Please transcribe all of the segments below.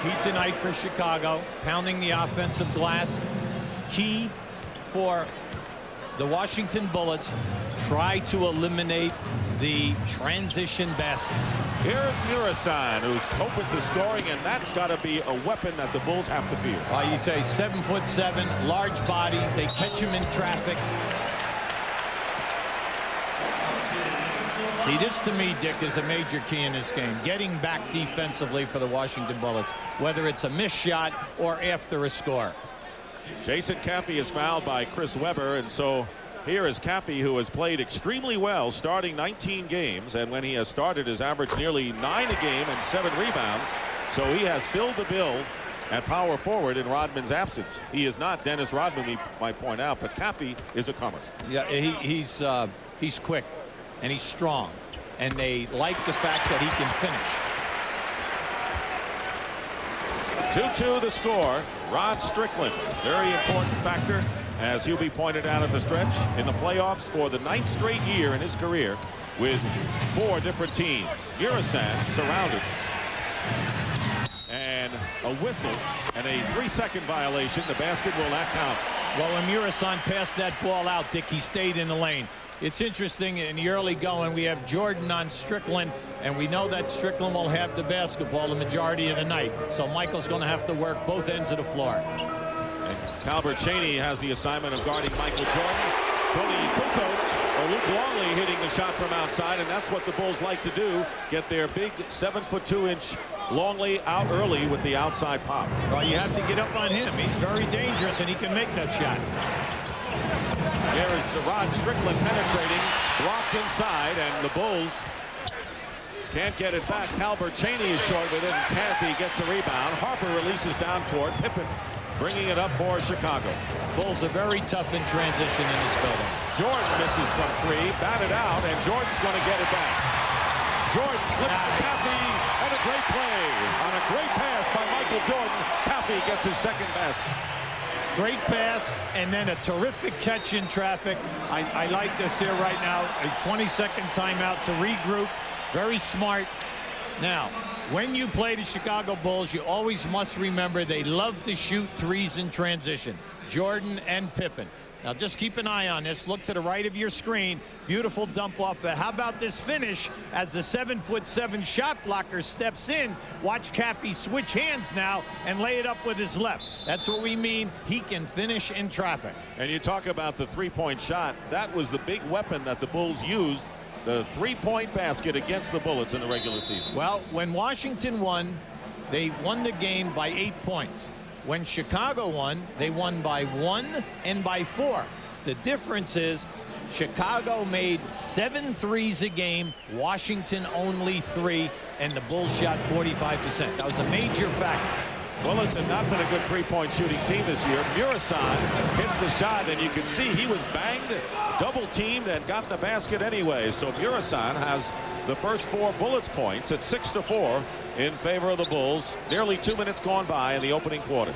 Key tonight for Chicago, pounding the offensive glass. Key for the Washington Bullets, try to eliminate the transition baskets. Here's Murasan, who opens the scoring, and that's got to be a weapon that the Bulls have to fear. You'd say 7'7", large body. They catch him in traffic. See, this to me, Dick, is a major key in this game. Getting back defensively for the Washington Bullets, whether it's a missed shot or after a score. Jason Caffey is fouled by Chris Webber, and so here is Caffey, who has played extremely well, starting 19 games, and when he has started has averaged nearly 9 a game and 7 rebounds. So he has filled the bill at power forward in Rodman's absence. He is not Dennis Rodman, we might point out, but Caffey is a comer. Yeah, he's quick and he's strong, and they like the fact that he can finish. 2-2 the score. Rod Strickland, very important factor, as Hubie pointed out at the stretch, in the playoffs for the 9th straight year in his career with 4 different teams. Murasan surrounded. And a whistle and a 3-second violation. The basket will not count. Well, when Murasan passed that ball out, Dick, he stayed in the lane. It's interesting, in the early going, we have Jordan on Strickland, and we know that Strickland will have the basketball the majority of the night. So Michael's going to have to work both ends of the floor. And Calbert Chaney has the assignment of guarding Michael Jordan. Tony Kukoc or Luke Longley hitting the shot from outside, and that's what the Bulls like to do, get their big 7'2" Longley out early with the outside pop. Well, you have to get up on him. He's very dangerous, and he can make that shot. There is Rod Strickland penetrating, blocked inside, and the Bulls can't get it back. Calbert Chaney is short with it, and Caffey gets a rebound. Harper releases down court. Pippen bringing it up for Chicago. Bulls are very tough in transition in this building. Jordan misses from 3, batted out, and Jordan's going to get it back. Jordan flips to Caffey, and a great play. On a great pass by Michael Jordan, Caffey gets his second basket. Great pass, and then a terrific catch in traffic. I like this here right now. A 20-second timeout to regroup. Very smart. Now, when you play the Chicago Bulls, you always must remember they love to shoot threes in transition. Jordan and Pippen. Now, just keep an eye on this. Look to the right of your screen. Beautiful dump off. But how about this finish as the 7'7" shot blocker steps in? Watch Caffey switch hands now and lay it up with his left. That's what we mean. He can finish in traffic. And you talk about the three-point shot. That was the big weapon that the Bulls used, the three-point basket against the Bullets in the regular season. Well, when Washington won, they won the game by 8 points. When Chicago won, they won by 1 and by 4. The difference is Chicago made 7 threes a game, Washington only 3, and the Bulls shot 45%. That was a major factor. Bullets have not been a good three-point shooting team this year. Murasan hits the shot, and you can see he was banged, double-teamed, and got the basket anyway. So Murasan has the first 4 Bullets points at 6-4 in favor of the Bulls. Nearly 2 minutes gone by in the opening quarter.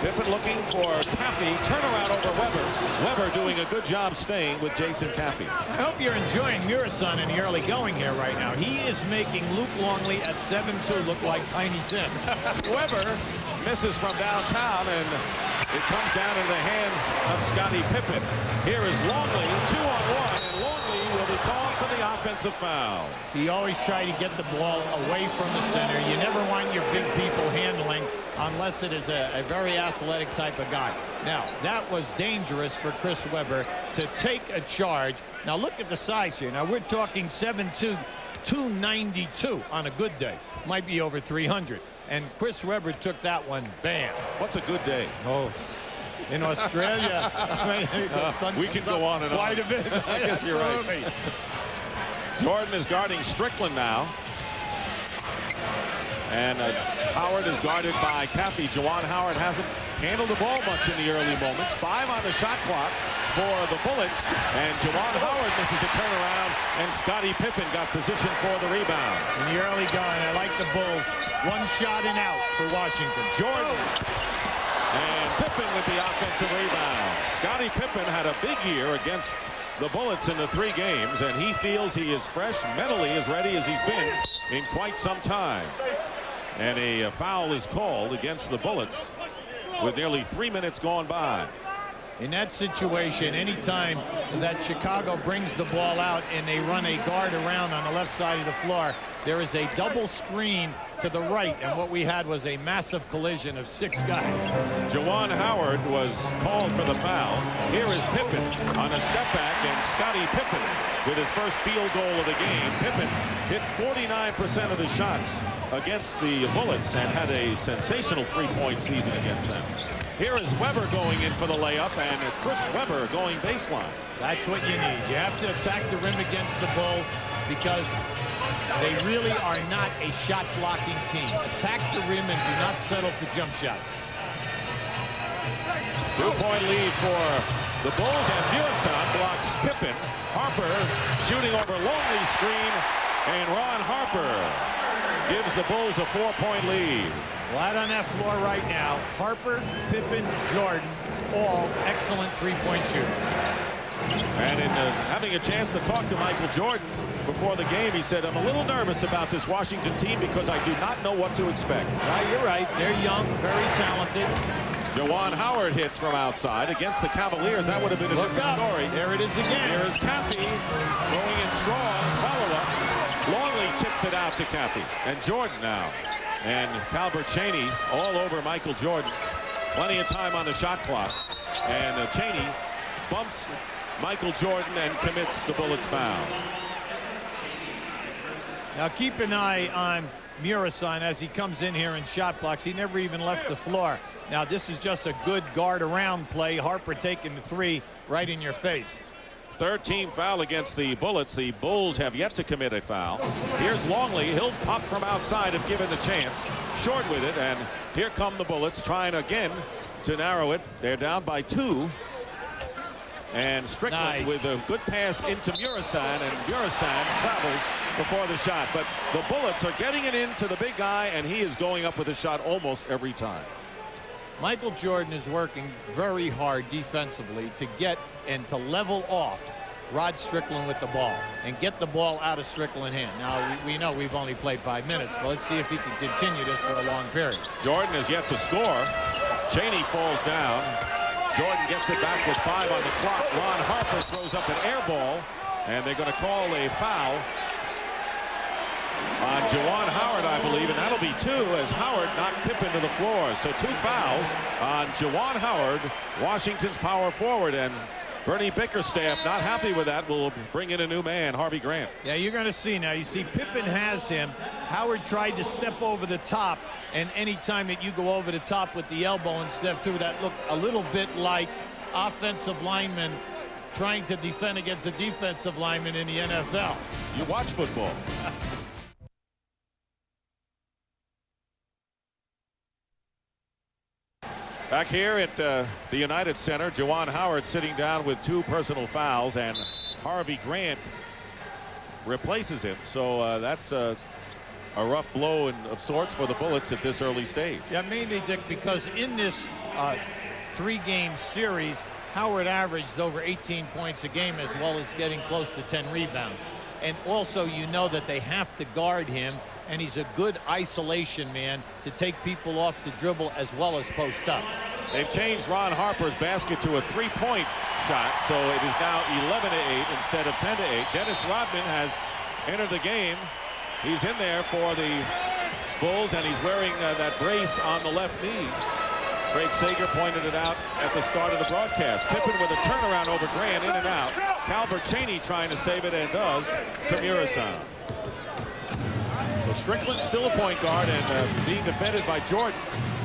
Pippen looking for Caffey. Turnaround over Webber. Webber doing a good job staying with Jason Caffey. I hope you're enjoying Murasan in the early going here right now. He is making Luke Longley at 7'2" look like Tiny Tim. Webber misses from downtown, and it comes down into the hands of Scottie Pippen. Here is Longley, 2-on-1, and Longley will be called for the offensive foul. So you always try to get the ball away from the center. You never want your big people handling unless it is a very athletic type of guy. Now, that was dangerous for Chris Webber to take a charge. Now, look at the size here. Now, we're talking 7'2", 292 on a good day. Might be over 300. And Chris Webber took that one, bam. What's a good day? Oh, in Australia, I mean, the sun we can go on and quite on. a bit. I guess you're right. Jordan is guarding Strickland now. And Howard is guarded by Caffey. Juwan Howard hasn't handled the ball much in the early moments. 5 on the shot clock for the Bullets. And Juwan Howard misses a turnaround, and Scottie Pippen got position for the rebound. In the early going, I like the Bulls. 1 shot and out for Washington. Jordan. And Pippen with the offensive rebound. Scottie Pippen had a big year against the Bullets in the 3 games, and he feels he is fresh, mentally as ready as he's been in quite some time. And a foul is called against the Bullets with nearly 3 minutes gone by. In that situation, anytime that Chicago brings the ball out and they run a guard around on the left side of the floor, there is a double screen to the right, and what we had was a massive collision of 6 guys. Juwan Howard was called for the foul. Here is Pippen on a step back, and Scottie Pippen with his first field goal of the game. Pippen hit 49% of the shots against the Bullets and had a sensational 3-point season against them. Here is Weber going in for the layup, and Chris Weber going baseline. That's what you need. You have to attack the rim against the Bulls because they really are not a shot-blocking team. Attack the rim and do not settle for jump shots. 2-point lead for the Bulls, and Murison blocks Pippen. Harper shooting over Longley's screen, and Ron Harper gives the Bulls a 4-point lead. Well, out on that floor right now, Harper, Pippen, Jordan, all excellent 3-point shooters. And in having a chance to talk to Michael Jordan before the game, he said, I'm a little nervous about this Washington team because I do not know what to expect. Well, you're right. They're young, very talented. Juwan Howard hits from outside against the Cavaliers. That would have been a different story. There it is again. Here is Caffey going in strong. Follow-up. Longley tips it out to Caffey. And Jordan now. And Calbert Chaney all over Michael Jordan. Plenty of time on the shot clock. And Chaney bumps Michael Jordan and commits the Bullets foul. Now keep an eye on Murison as he comes in here and shot blocks. He never even left the floor. Now this is just a good guard around play. Harper taking the 3 right in your face. Third team foul against the Bullets. The Bulls have yet to commit a foul. Here's Longley. He'll pop from outside if given the chance. Short with it, and here come the Bullets trying again to narrow it. They're down by 2. And Strickland with a good pass into Murison, and Murison travels before the shot. But the Bullets are getting it into the big guy, and he is going up with a shot almost every time. Michael Jordan is working very hard defensively to get and to level off Rod Strickland with the ball and get the ball out of Strickland's hand. Now, we know we've only played 5 minutes, but let's see if he can continue this for a long period. Jordan has yet to score. Chaney falls down. Jordan gets it back with 5 on the clock. Ron Harper throws up an air ball, and they're going to call a foul on Juwan Howard, I believe, and that'll be 2 as Howard knocked Pippen to the floor. So 2 fouls on Juwan Howard, Washington's power forward, and Bernie Bickerstaff not happy with that. Will bring in a new man, Harvey Grant. Yeah, you're going to see now. You see Pippen has him. Howard tried to step over the top, and anytime that you go over the top with the elbow and step through, that looked a little bit like offensive linemen trying to defend against a defensive lineman in the NFL. You watch football. Back here at the United Center, Juwan Howard sitting down with 2 personal fouls, and Harvey Grant replaces him. So that's a rough blow of sorts for the Bullets at this early stage. Yeah, mainly, Dick, because in this 3-game series, Howard averaged over 18 points a game, as well as getting close to 10 rebounds. And also, you know that they have to guard him, and he's a good isolation man to take people off the dribble as well as post up. They've changed Ron Harper's basket to a 3-point shot, so it is now 11-8 instead of 10-8. Dennis Rodman has entered the game. He's in there for the Bulls, and he's wearing that brace on the left knee. Craig Sager pointed it out at the start of the broadcast. Pippen with a turnaround over Grant, in and out. Calbert Chaney trying to save it, and does, to Murison. So Strickland still a point guard and being defended by Jordan.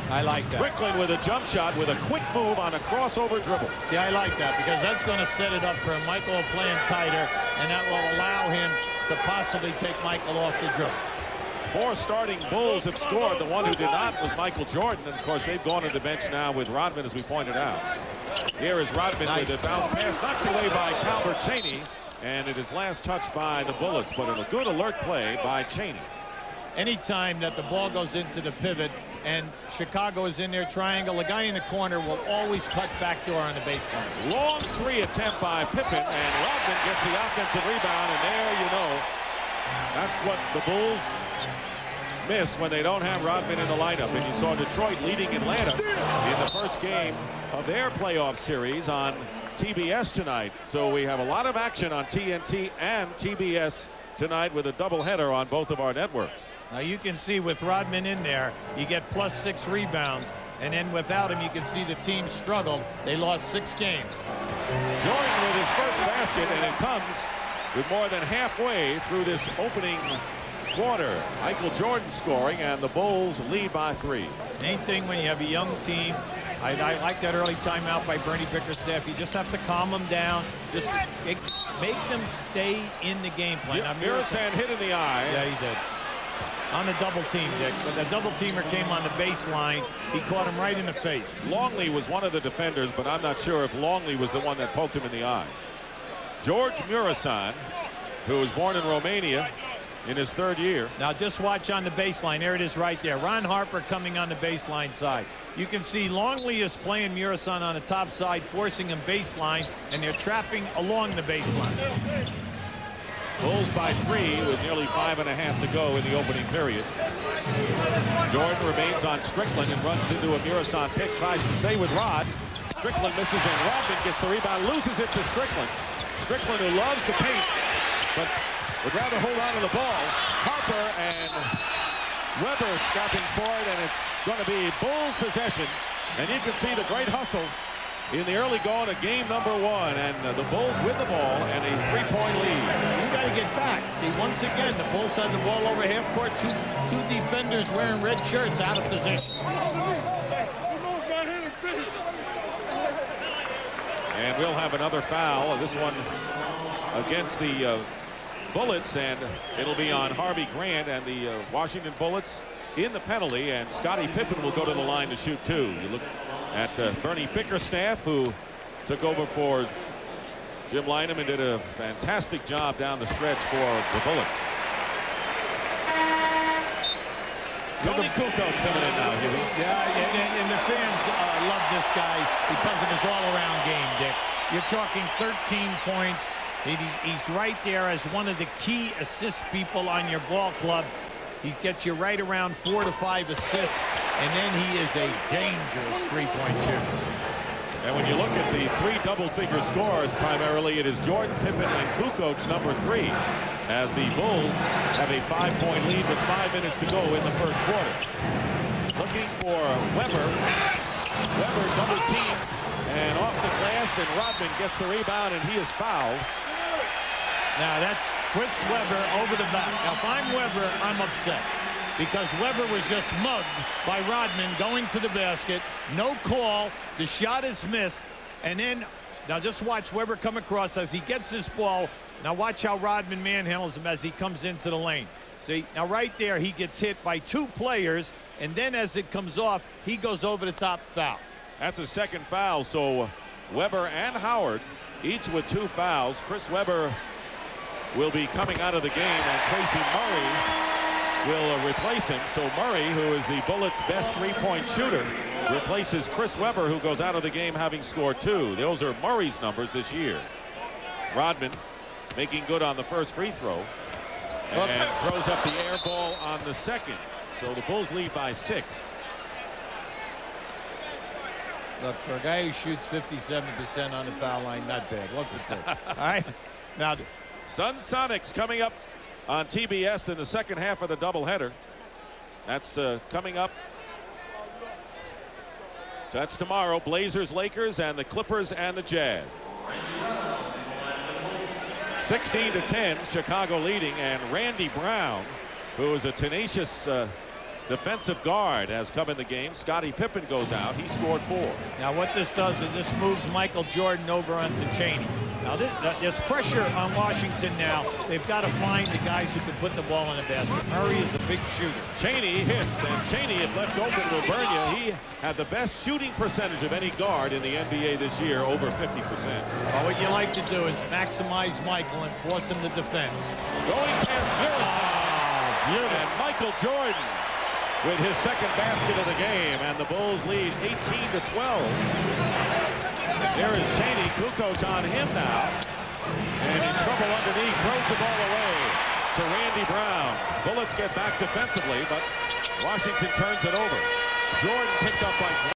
I like that. Strickland with a jump shot with a quick move on a crossover dribble. See, I like that because that's going to set it up for Michael playing tighter, and that will allow him to possibly take Michael off the dribble. 4 starting Bulls have scored. The one who did not was Michael Jordan. And of course, they've gone to the bench now with Rodman, as we pointed out. Here is Rodman with a bounce pass knocked away by Calbert Chaney. And it is last touched by the Bullets, but a good alert play by Chaney. Anytime that the ball goes into the pivot and Chicago is in their triangle, the guy in the corner will always cut backdoor on the baseline. Long 3 attempt by Pippen, and Rodman gets the offensive rebound, and there you know, that's what the Bulls miss when they don't have Rodman in the lineup. And you saw Detroit leading Atlanta in the first game of their playoff series on TBS tonight. So we have a lot of action on TNT and TBS tonight with a doubleheader on both of our networks. Now you can see with Rodman in there, you get +6 rebounds. And then without him, you can see the team struggled. They lost 6 games. Jordan with his first basket, and it comes with more than halfway through this opening quarter. Michael Jordan scoring, and the Bulls lead by 3. Main thing when you have a young team, I like that early timeout by Bernie Bickerstaff. You just have to calm them down. Just make them stay in the game plan. Now, Murassan hit in the eye. Yeah, he did. On the double team, Dick. But the double teamer came on the baseline. He caught him right in the face. Longley was one of the defenders, but I'm not sure if Longley was the one that poked him in the eye. George Murassan, who was born in Romania in his 3rd year. Now just watch on the baseline. There it is right there. Ron Harper coming on the baseline side. You can see Longley is playing Murassan on the top side, forcing him baseline, and they're trapping along the baseline. Bulls by 3 with nearly 5.5 to go in the opening period. Jordan remains on Strickland and runs into a Murassan pick, tries to stay with Rod. Strickland misses, and Rodman gets the rebound, loses it to Strickland. Strickland, who loves the paint, but would rather hold on to the ball. Harper and Weber scrapping for it, and it's going to be Bulls possession. And you can see the great hustle in the early going of game number 1, and the Bulls with the ball and a 3-point lead. You got to get back. See, once again, the Bulls had the ball over half court. Two defenders wearing red shirts out of position. And we'll have another foul. This one against the Bullets, and it'll be on Harvey Grant and the Washington Bullets in the penalty, and Scottie Pippen will go to the line to shoot 2. You look at Bernie Bickerstaff, who took over for Jim Lynam and did a fantastic job down the stretch for the Bullets. Tony Kukoc coming in now, Huey. Yeah, and the fans love this guy because of his all-around game, Dick. You're talking 13 points. He's right there as one of the key assist people on your ball club. He gets you right around 4 to 5 assists, and then he is a dangerous 3-point shooter. And when you look at the 3 double-figure scores, primarily it is Jordan, Pippen, and Kukoc, number 3, as the Bulls have a 5-point lead with 5 minutes to go in the first quarter. Looking for Weber. Weber double team and off the glass, and Rodman gets the rebound, and he is fouled. Now that's Chris Weber over the back. Now if I'm Weber, I'm upset because Weber was just mugged by Rodman going to the basket. No call. The shot is missed. And then, now just watch Weber come across as he gets this ball. Now watch how Rodman manhandles him as he comes into the lane. See, now right there he gets hit by 2 players, and then as it comes off, he goes over the top, foul. That's a second foul, so Weber and Howard each with 2 fouls. Chris Weber will be coming out of the game, and Tracy Murray will replace him. So Murray, who is the Bullets' best 3-point shooter, replaces Chris Weber, who goes out of the game having scored 2. Those are Murray's numbers this year. Rodman making good on the first free throw and throws up the air ball on the second. So the Bulls lead by 6. Look, for a guy who shoots 57% on the foul line, not bad. 1 for 2. All right. Now, Sun Sonics coming up on TBS in the second half of the doubleheader. That's coming up. That's tomorrow. Blazers, Lakers, and the Clippers and the Jazz. 16-10, Chicago leading, and Randy Brown, who is a tenacious defensive guard, has come in the game. Scottie Pippen goes out. He scored 4. Now what this does is this moves Michael Jordan over onto Chaney. Now there's pressure on Washington now. They've got to find the guys who can put the ball in the basket. Murray is a big shooter. Chaney hits, and Chaney, if left open, will burn you. He had the best shooting percentage of any guard in the NBA this year, over 50%. Well, what you like to do is maximize Michael and force him to defend. Going past Murassan, and Michael Jordan with his second basket of the game, and the Bulls lead 18-12. There is Chaney. Kukoc on him now, and in trouble underneath, throws the ball away. to Randy Brown. Bullets get back defensively, but Washington turns it over. Jordan picked up by